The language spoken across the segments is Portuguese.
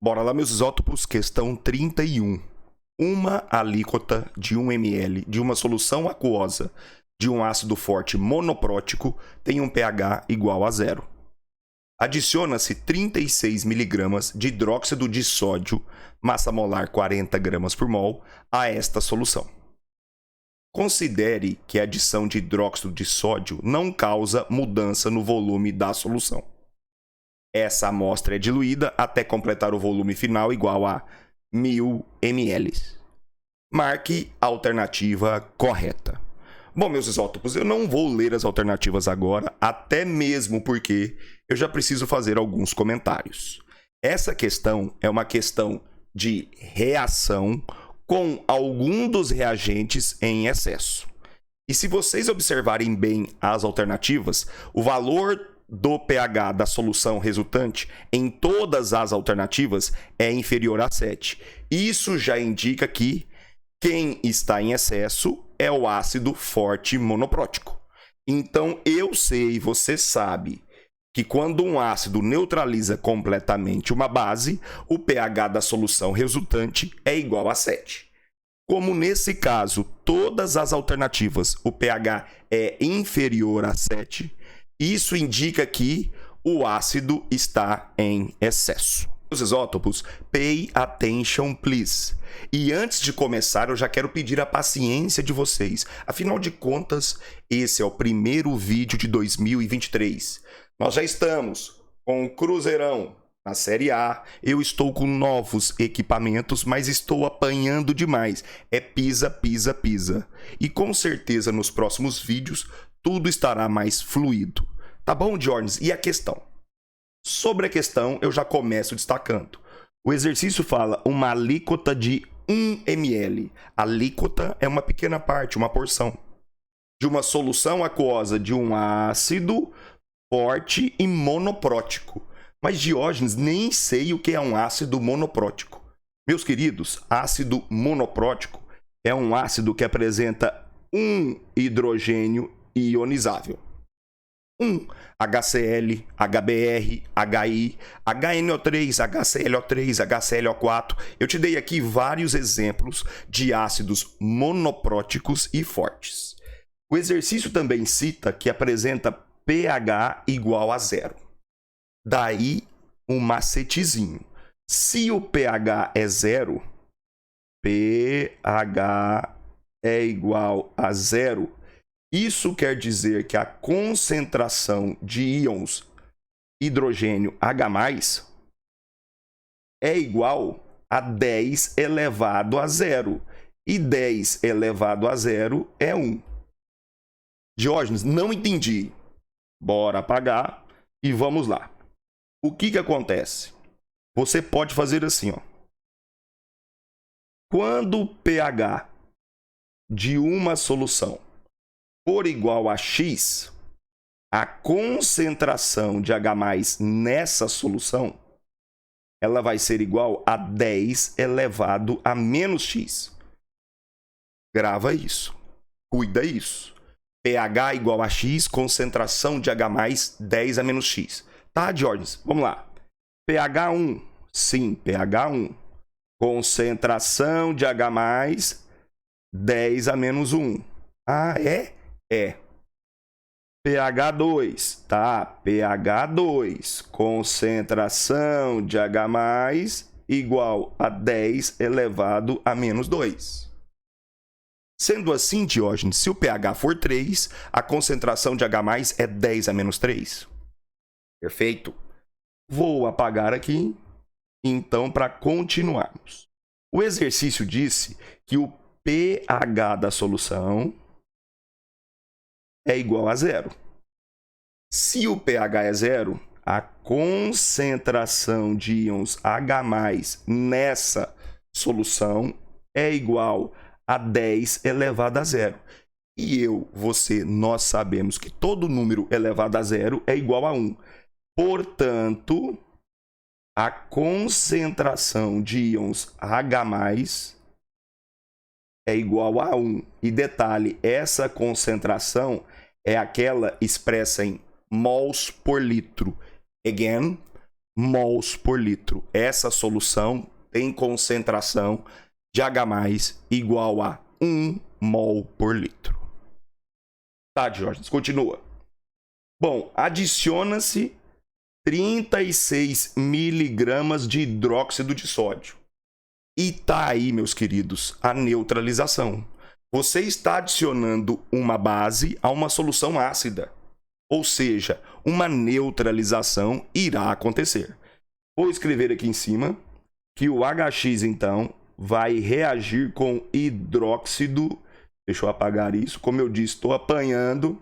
Bora lá, meus isótopos, questão 31. Uma alíquota de 1 ml de uma solução aquosa de um ácido forte monoprótico tem um pH igual a 0. Adiciona-se 36 mg de hidróxido de sódio, massa molar 40 gramas por mol, a esta solução. Considere que a adição de hidróxido de sódio não causa mudança no volume da solução. Essa amostra é diluída até completar o volume final igual a 1000 ml. Marque a alternativa correta. Bom, meus isótopos, eu não vou ler as alternativas agora, até mesmo porque eu já preciso fazer alguns comentários. Essa questão é uma questão de reação com algum dos reagentes em excesso. E se vocês observarem bem as alternativas, o valor do pH da solução resultante em todas as alternativas é inferior a 7. Isso já indica que quem está em excesso é o ácido forte monoprótico. Então eu sei, você sabe, que quando um ácido neutraliza completamente uma base, o pH da solução resultante é igual a 7. Como nesse caso, todas as alternativas, o pH é inferior a 7, isso indica que o ácido está em excesso. Os isótopos, pay attention please. E antes de começar, eu já quero pedir a paciência de vocês. Afinal de contas, esse é o primeiro vídeo de 2023. Nós já estamos com o Cruzeirão na Série A. Eu estou com novos equipamentos, mas estou apanhando demais. É pisa, pisa, pisa. E com certeza nos próximos vídeos tudo estará mais fluido. Tá bom, Diógenes? E a questão? Sobre a questão, eu já começo destacando. O exercício fala uma alíquota de 1 ml. Alíquota é uma pequena parte, uma porção, de uma solução aquosa de um ácido forte e monoprótico. Mas, Diógenes, nem sei o que é um ácido monoprótico. Meus queridos, ácido monoprótico é um ácido que apresenta um hidrogênio ionizável. HCl, HBr, HI, HNO3, HClO3, HClO4. Eu te dei aqui vários exemplos de ácidos monopróticos e fortes. O exercício também cita que apresenta pH igual a 0. Daí um macetezinho. Se o pH é 0, pH é igual a 0, isso quer dizer que a concentração de íons hidrogênio H+, é igual a 10 elevado a 0. E 10 elevado a 0 é 1. Diógenes, não entendi. Bora apagar e vamos lá. O que acontece? Você pode fazer assim, ó. Quando o pH de uma solução for igual a X, a concentração de H+ nessa solução, ela vai ser igual a 10 elevado a menos X. Grava isso. Cuida isso. pH igual a X, concentração de H+, 10 a menos X. Tá, Diógenes? Vamos lá. pH 1. Sim, pH 1. Concentração de H+, 10 a menos 1. Ah, é? É. pH 2, tá? pH 2, concentração de H+ igual a 10 elevado a menos 2. Sendo assim, Diógenes, se o pH for 3, a concentração de H+ é 10 a menos 3. Perfeito. Vou apagar aqui, então, para continuarmos. O exercício disse que o pH da solução é igual a 0. Se o pH é 0, a concentração de íons H+ nessa solução é igual a 10 elevado a 0. E eu, você, nós sabemos que todo número elevado a 0 é igual a 1. Portanto, a concentração de íons H+ é igual a 1. E detalhe, essa concentração é aquela expressa em mols por litro. Again, mols por litro. Essa solução tem concentração de H+ igual a 1 mol por litro. Tá, Diógenes, continua. Bom, adiciona-se 36 miligramas de hidróxido de sódio. E tá aí, meus queridos, a neutralização. Você está adicionando uma base a uma solução ácida. Ou seja, uma neutralização irá acontecer. Vou escrever aqui em cima que o HX, então, vai reagir com hidróxido. Deixa eu apagar isso. Como eu disse, estou apanhando.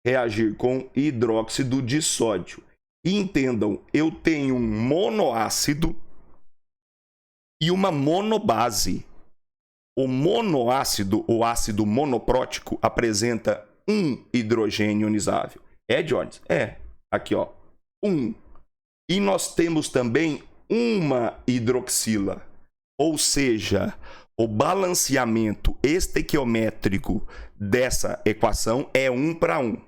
Reagir com hidróxido de sódio. E entendam, eu tenho um monoácido e uma monobase. O monoácido, o ácido monoprótico, apresenta um hidrogênio ionizável. É, Jones? É. Aqui, ó. 1. E nós temos também uma hidroxila. Ou seja, o balanceamento estequiométrico dessa equação é 1:1.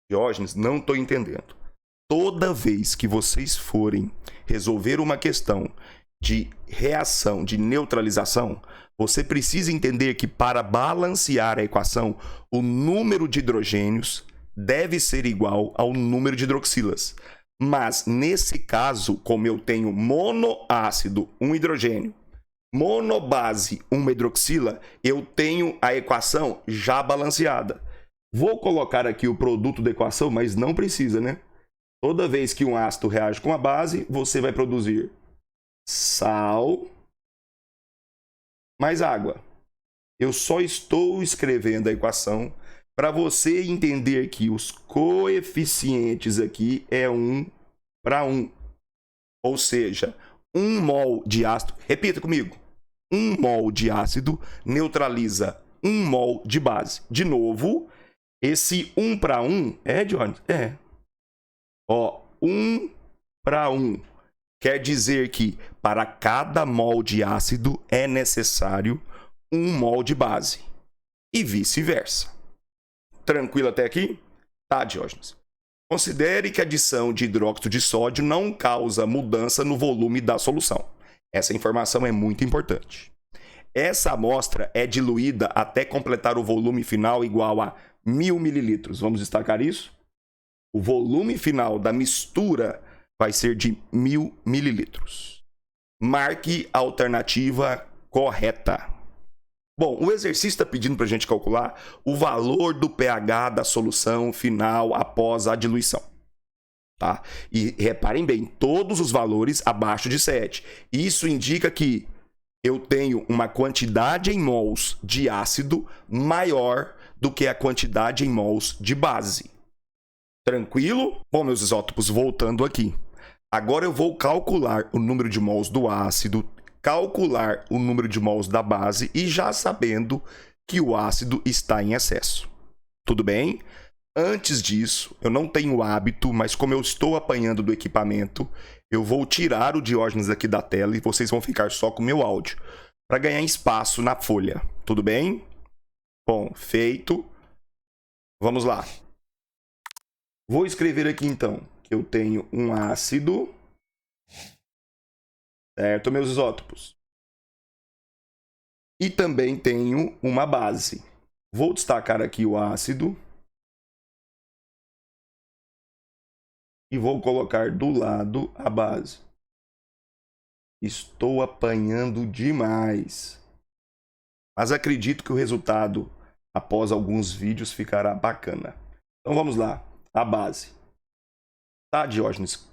Diógenes, não estou entendendo. Toda vez que vocês forem resolver uma questão de reação, de neutralização, você precisa entender que para balancear a equação, o número de hidrogênios deve ser igual ao número de hidroxilas. Mas, nesse caso, como eu tenho monoácido, um hidrogênio, monobase, uma hidroxila, eu tenho a equação já balanceada. Vou colocar aqui o produto da equação, mas não precisa, né? Toda vez que um ácido reage com a base, você vai produzir sal mais água. Eu só estou escrevendo a equação para você entender que os coeficientes aqui é 1:1. Ou seja, 1 mol de ácido, repita comigo, 1 mol de ácido neutraliza 1 mol de base. De novo, esse 1:1 é, Jones? É. Ó, 1:1 quer dizer que para cada mol de ácido é necessário 1 mol de base. E vice-versa. Tranquilo até aqui? Tá, Diógenes. Considere que a adição de hidróxido de sódio não causa mudança no volume da solução. Essa informação é muito importante. Essa amostra é diluída até completar o volume final igual a 1000 mililitros. Vamos destacar isso? O volume final da mistura vai ser de 1000 mililitros. Marque a alternativa correta. Bom, o exercício está pedindo para a gente calcular o valor do pH da solução final após a diluição. Tá? E reparem bem, todos os valores abaixo de 7. Isso indica que eu tenho uma quantidade em mols de ácido maior do que a quantidade em mols de base. Tranquilo? Bom, meus isótopos, voltando aqui. Agora eu vou calcular o número de mols do ácido, calcular o número de mols da base e já sabendo que o ácido está em excesso. Tudo bem? Antes disso, eu não tenho hábito, mas como eu estou apanhando do equipamento, eu vou tirar o Diógenes aqui da tela e vocês vão ficar só com o meu áudio, para ganhar espaço na folha. Tudo bem? Bom, feito. Vamos lá. Vou escrever aqui então que eu tenho um ácido, certo, meus isótopos? E também tenho uma base. Vou destacar aqui o ácido. E vou colocar do lado a base. Estou apanhando demais. Mas acredito que o resultado, após alguns vídeos, ficará bacana. Então vamos lá. A base. Tá, Diógenes?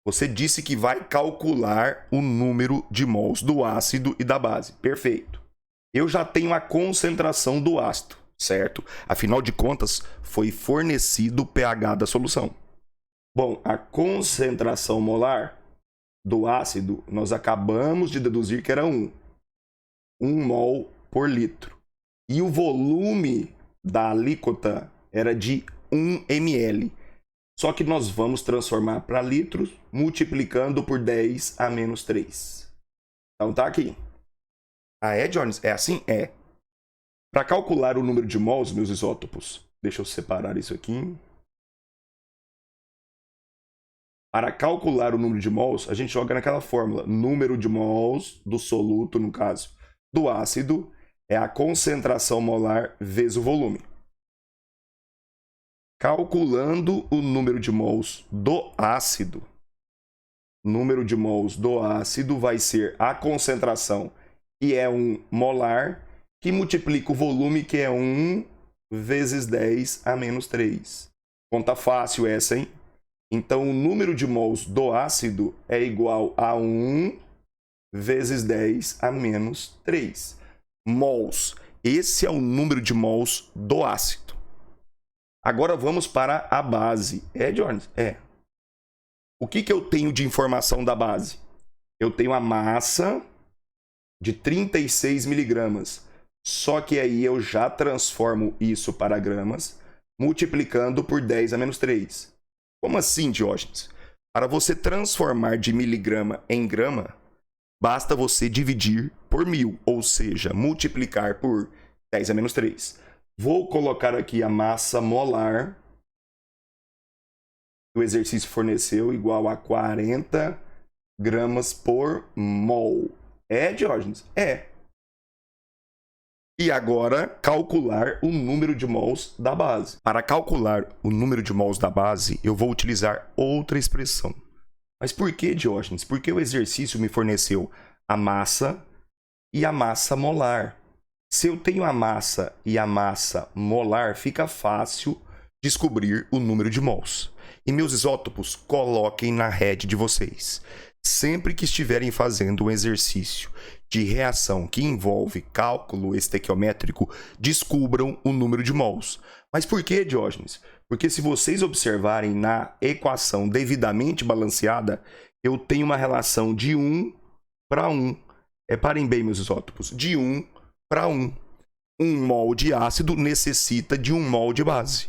Você disse que vai calcular o número de mols do ácido e da base. Perfeito. Eu já tenho a concentração do ácido, certo? Afinal de contas, foi fornecido o pH da solução. Bom, a concentração molar do ácido, nós acabamos de deduzir que era 1. 1 mol por litro. E o volume da alíquota era de 1 ml. Só que nós vamos transformar para litros, multiplicando por 10 a menos 3. Então tá aqui. Ah, é, Jones? É assim? É. Para calcular o número de mols, meus isótopos, deixa eu separar isso aqui. Para calcular o número de mols, a gente joga naquela fórmula. Número de mols do soluto, no caso, do ácido, é a concentração molar vezes o volume. Calculando o número de mols do ácido, vai ser a concentração, que é 1 molar, que multiplica o volume, que é 1 vezes 10 a menos 3. Conta fácil essa, hein? Então, o número de mols do ácido é igual a 1 vezes 10 a menos 3. Mols. Esse é o número de mols do ácido. Agora vamos para a base. É, Jones? É. O que eu tenho de informação da base? Eu tenho a massa de 36 miligramas. Só que aí eu já transformo isso para gramas, multiplicando por 10 a menos 3. Como assim, Diógenes? Para você transformar de miligrama em grama, basta você dividir por 1000, ou seja, multiplicar por 10 a menos 3. Vou colocar aqui a massa molar que o exercício forneceu, igual a 40 gramas por mol. É, Diógenes? É. E agora, calcular o número de mols da base. Para calcular o número de mols da base, eu vou utilizar outra expressão. Mas por que, Diógenes? Porque o exercício me forneceu a massa e a massa molar. Se eu tenho a massa e a massa molar, fica fácil descobrir o número de mols. E meus isótopos, coloquem na rede de vocês. Sempre que estiverem fazendo um exercício de reação que envolve cálculo estequiométrico, descubram o número de mols. Mas por que, Diógenes? Porque se vocês observarem na equação devidamente balanceada, eu tenho uma relação de 1 para 1. Reparem bem, meus isótopos, de 1 para 1. 1 mol de ácido necessita de 1 mol de base.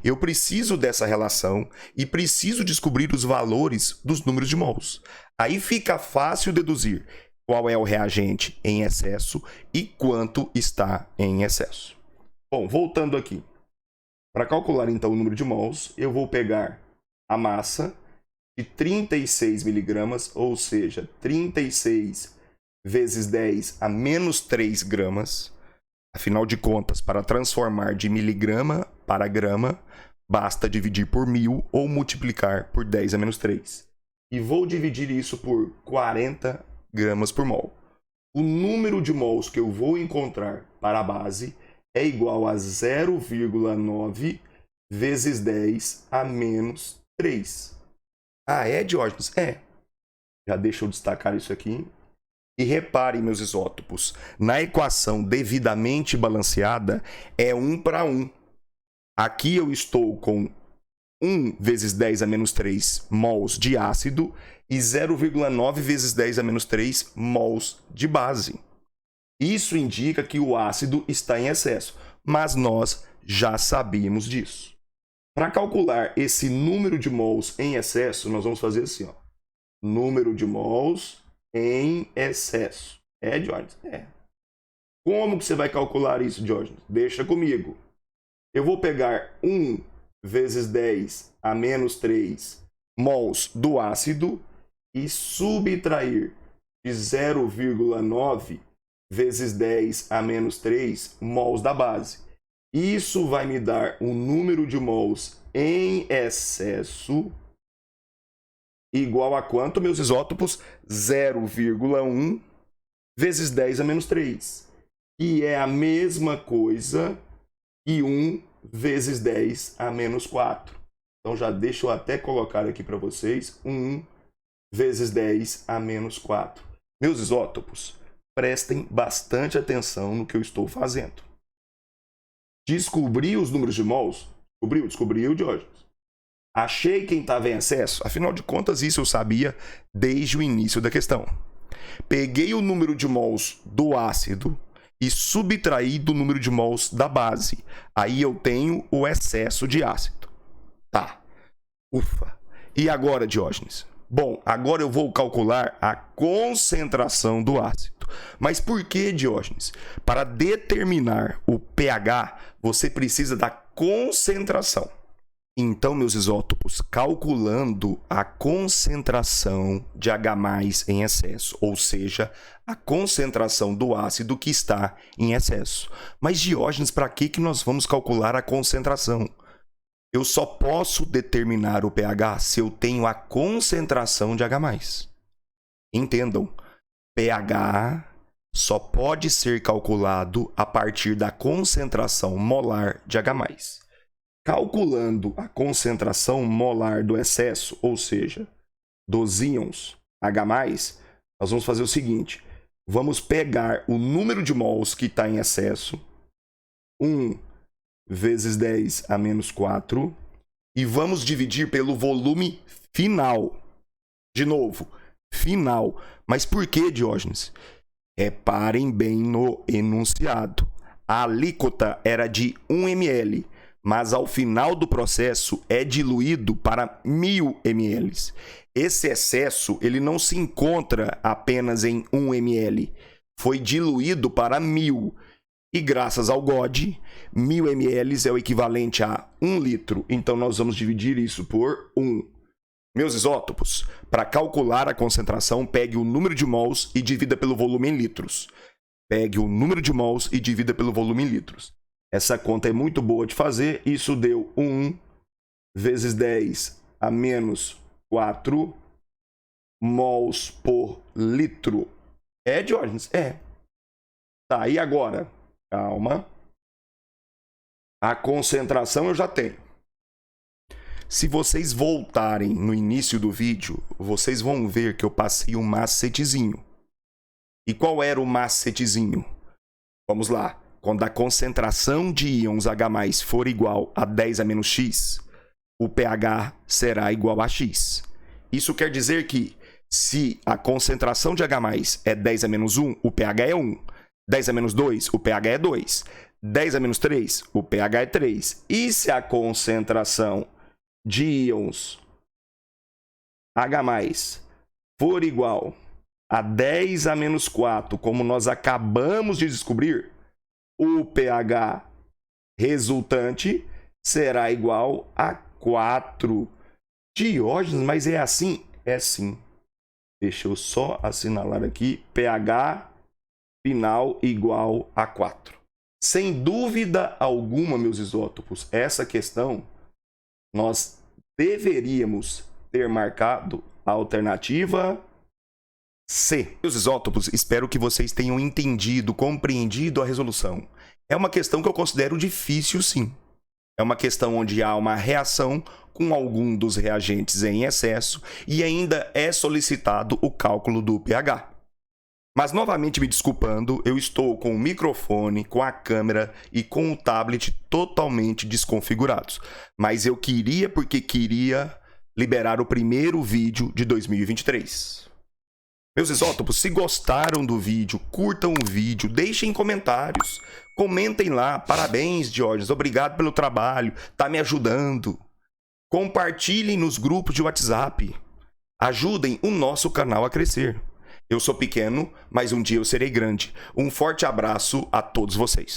Eu preciso dessa relação e preciso descobrir os valores dos números de mols. Aí fica fácil deduzir qual é o reagente em excesso e quanto está em excesso. Bom, voltando aqui. Para calcular, então, o número de mols, eu vou pegar a massa de 36 miligramas, ou seja, 36 vezes 10 a menos 3 gramas. Afinal de contas, para transformar de miligrama para grama, basta dividir por 1000 ou multiplicar por 10 a menos 3. E vou dividir isso por 40 gramas por mol. O número de mols que eu vou encontrar para a base é igual a 0,9 vezes 10 a menos 3. Ah, é, Diógenes? É. Já deixa eu destacar isso aqui. E reparem, meus isótopos, na equação devidamente balanceada é 1 para 1. Aqui eu estou com 1 vezes 10 a menos 3 mols de ácido e 0,9 vezes 10 a menos 3 mols de base. Isso indica que o ácido está em excesso, mas nós já sabíamos disso. Para calcular esse número de mols em excesso, nós vamos fazer assim, ó. Número de mols em excesso. É, Diógenes? É. Como que você vai calcular isso, Diógenes? Deixa comigo. Eu vou pegar 1 vezes 10 a menos 3 mols do ácido e subtrair de 0,9 vezes 10 a menos 3 mols da base. Isso vai me dar um número de mols em excesso igual a quanto, meus isótopos? 0,1 vezes 10 a menos 3. Que é a mesma coisa que 1 vezes 10 a menos 4. Então já deixo eu até colocar aqui para vocês 1 vezes 10 a menos 4. Meus isótopos, prestem bastante atenção no que eu estou fazendo. Descobri os números de mols? Descobriu, Diógenes. Achei quem estava em excesso? Afinal de contas, isso eu sabia desde o início da questão. Peguei o número de mols do ácido e subtraí do número de mols da base. Aí eu tenho o excesso de ácido. Tá. Ufa. E agora, Diógenes? Bom, agora eu vou calcular a concentração do ácido. Mas por que, Diógenes? Para determinar o pH, você precisa da concentração. Então, meus isótopos, calculando a concentração de H+ em excesso, ou seja, a concentração do ácido que está em excesso. Mas, Diógenes, para que nós vamos calcular a concentração? Eu só posso determinar o pH se eu tenho a concentração de H+. Entendam, pH só pode ser calculado a partir da concentração molar de H+. Calculando a concentração molar do excesso, ou seja, dos íons H+, nós vamos fazer o seguinte. Vamos pegar o número de mols que está em excesso, 1 vezes 10 a menos 4, e vamos dividir pelo volume final. De novo, final. Mas por que, Diógenes? Reparem bem no enunciado. A alíquota era de 1 ml. Mas ao final do processo é diluído para 1000 ml. Esse excesso ele não se encontra apenas em 1 ml, foi diluído para 1000. E graças ao GOD, 1000 ml é o equivalente a 1 litro. Então nós vamos dividir isso por 1. Meus isótopos, para calcular a concentração, pegue o número de mols e divida pelo volume em litros. Pegue o número de mols e divida pelo volume em litros. Essa conta é muito boa de fazer. Isso deu 1 vezes 10 a menos 4 mols por litro. É, Diógenes? É. Tá, e agora? Calma. A concentração eu já tenho. Se vocês voltarem no início do vídeo, vocês vão ver que eu passei um macetezinho. E qual era o macetezinho? Vamos lá. Quando a concentração de íons H+ for igual a 10 a menos x, o pH será igual a x. Isso quer dizer que, se a concentração de H+ é 10 a menos 1, o pH é 1. 10 a menos 2, o pH é 2. 10 a menos 3, o pH é 3. E se a concentração de íons H+ for igual a 10 a menos 4, como nós acabamos de descobrir, o pH resultante será igual a 4. Diógenes, mas é assim? É sim. Deixa eu só assinalar aqui. pH final igual a 4. Sem dúvida alguma, meus isótopos, essa questão nós deveríamos ter marcado a alternativa C. Meus isótopos, espero que vocês tenham entendido, compreendido a resolução. É uma questão que eu considero difícil, sim. É uma questão onde há uma reação com algum dos reagentes em excesso e ainda é solicitado o cálculo do pH. Mas, novamente me desculpando, eu estou com o microfone, com a câmera e com o tablet totalmente desconfigurados. Mas eu queria porque queria liberar o primeiro vídeo de 2023. Meus isótopos, se gostaram do vídeo, curtam o vídeo, deixem comentários, comentem lá, parabéns, Diógenes, obrigado pelo trabalho, tá me ajudando. Compartilhem nos grupos de WhatsApp, ajudem o nosso canal a crescer. Eu sou pequeno, mas um dia eu serei grande. Um forte abraço a todos vocês.